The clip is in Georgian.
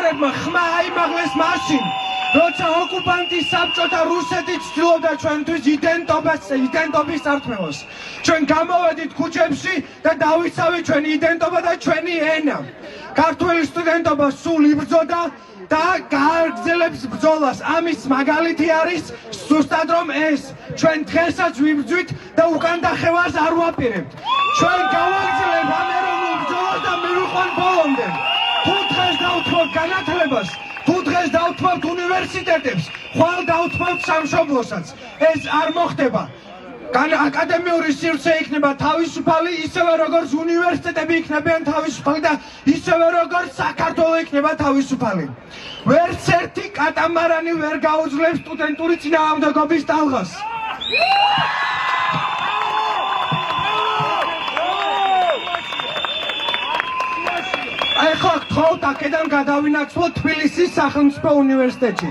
კომისარებმა ხმა აიმაღლეს მაშინ, როცა ოკუპანტის საბჭოთა რუსეთი ცდილობდა ჩვენთვის იდენტობის წართმევას. ჩვენ გამოვედით ქუჩებში და დავიცავით ჩვენი იდენტობა და ჩვენი ენა. ქართული სტუდენტობა სულ იბრძოდა და გააგრძელებს ბრძოლას. ამის მაგალითი არის ზუსტად რომ ეს ჩვენ დღესაც ვიბრძვით და უკან დახევას არ ვაპირებთ. ჩვენ გავაგრძელებთ ამ ეროვნულ ბრძოლას და მივიყვანთ ბოლომდე. თუ დღეს დავთმობთ განათლებას, თუ დღეს დავთმობთ უნივერსიტეტებს, ხვალ დავთმობთ სამშობლოსაც. ეს არ მოხდება. აკადემიური სივრცე იქნება თავისუფალი, ისევე როგორც უნივერსიტეტები იქნებიან თავისუფალი და ისევე როგორც საქართველო იქნება თავისუფალი. ვერც ერთი კატამარანი ვერ გაუძლებს სტუდენტური წინააღმდეგობის ტალღას. ახლა გთხოვთ აქედან გადავინაცვლოთ თბილისის სახელმწიფო უნივერსიტეტში.